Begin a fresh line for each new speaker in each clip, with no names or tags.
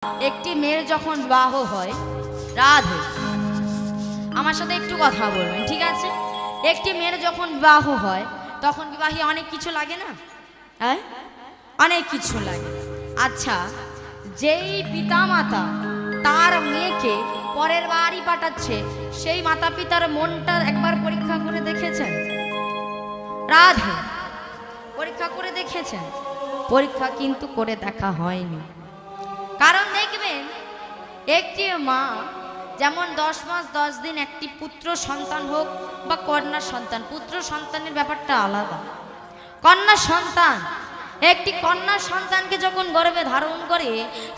একটি মেয়ের যখন বিবাহ হয়, রাধে আমার সাথে একটু কথা বলবেন, ঠিক আছে? একটি মেয়ের যখন বিবাহ হয় তখন বিবাহে অনেক কিছু লাগে না? হ্যাঁ, অনেক কিছু লাগে। আচ্ছা, যেই পিতামাতা তার মেয়েকে পরের বাড়ি পাঠাচ্ছে, সেই মাতা পিতার মনটা একবার পরীক্ষা করে দেখেছেন? রাধে, পরীক্ষা করে দেখেছেন? পরীক্ষা কিন্তু করে দেখা হয়নি। কারণ দেখবেন, একটি মা যেমন 10 মাস 10 দিন একটি পুত্র সন্তান হোক বা কন্যা সন্তান, পুত্র সন্তানের ব্যাপারটা আলাদা। কন্যা সন্তান, একটি কন্যা সন্তানকে যখন গর্ভে ধারণ করে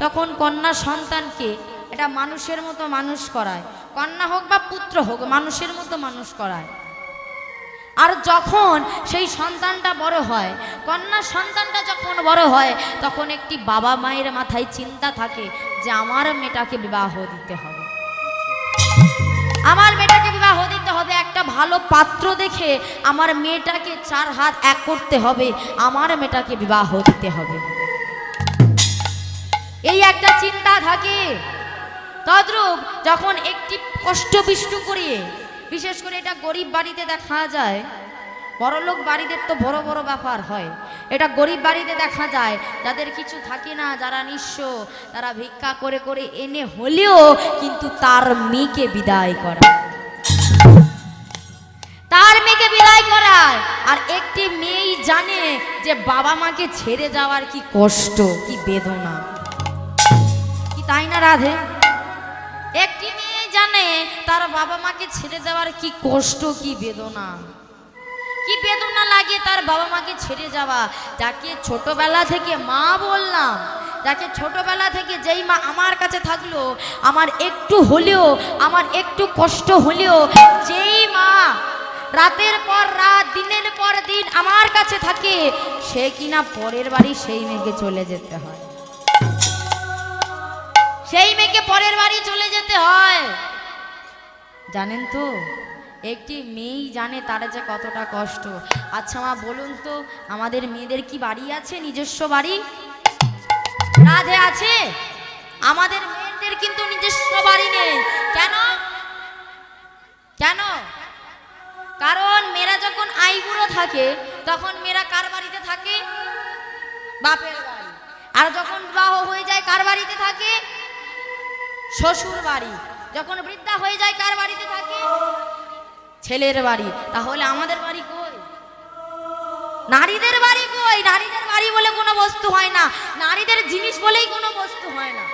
তখন কন্যা সন্তানকে এটা মানুষের মতো মানুষ করায়, কন্যা হোক বা পুত্র হোক মানুষের মতো মানুষ করায়। আর যখন সেই সন্তানটা বড় হয়, কন্যা সন্তানটা যখন বড় হয়, তখন একটি বাবা মায়ের মাথায় চিন্তা থাকে যে আমার মেয়েটাকে বিবাহ দিতে হবে, আমার মেয়েটাকে বিবাহ দিতে হবে, একটা ভালো পাত্র দেখে আমার মেয়েটাকে 4 হাত এক করতে হবে, আমার মেয়েটাকে বিবাহ দিতে হবে, এই একটা চিন্তা থাকে। তদ্রূপ যখন একটি কষ্ট বিষ্টু করিয়ে, বিশেষ করে এটা গরিব বাড়িতে দেখা যায়, বড়লোক বাড়িতে তো বড় বড় ব্যাপার হয়, এটা গরিব বাড়িতে দেখা যায় যাদের কিছু থাকে না, যারা নিঃস্ব, তারা ভিক্ষা করে করে এনে হলেও কিন্তু তার মেয়েকে বিদায় করায়, তার মেয়েকে বিদায় করায়। আর একটি মেয়েই জানে যে বাবা মাকে ছেড়ে যাওয়ার কি কষ্ট, কি বেদনা, কি তাই না রাধে? একটি মেয়ে জানে তার বাবা মাকে ছেড়ে যাওয়ার কি কষ্ট, কি বেদনা, কি বেদনা লাগে তার বাবা মাকে ছেড়ে যাওয়া। যাকে ছোটবেলা থেকে মা বললাম, যাকে ছোটবেলা থেকে যেই মা আমার কাছে থাকলো, আমার একটু হলেও, আমার একটু কষ্ট হলেও, যেই মা রাতের পর রাত দিনের পর দিন আমার কাছে থাকে, সে কিনা পরের বাড়ি সেই মেয়েকে চলে যেতে হয়, সেই মেয়েকে পরের বাড়ি চলে যেতে হয়। জানেন তো, একটি মেয়েই জানে তার যে কতটা কষ্ট। আচ্ছা মা বলুন তো, আমাদের মেয়েদের কি বাড়ি আছে, নিজস্ব বাড়ি? রাধে আছে? আমাদের মেয়েদের কিন্তু নিজস্ব বাড়ি নেই। কেন? কেন? কারণ মেয়েরা যখন আইবুড়ো থাকে তখন মেয়েরা কার বাড়িতে থাকে? বাপের বাড়ি। আর যখন বিবাহ হয়ে যায় কার বাড়িতে থাকে? শ্বশুর বাড়ি। যখন বৃদ্ধা হয়ে যায় কার বাড়িতে থাকে? ছেলের বাড়ি। তাহলে আমাদের বাড়ি কই? নারীদের বাড়ি কই? নারীদের বাড়ি বলে কোনো বস্তু হয় না, নারীদের জিনিস বলেই কোনো বস্তু হয় না।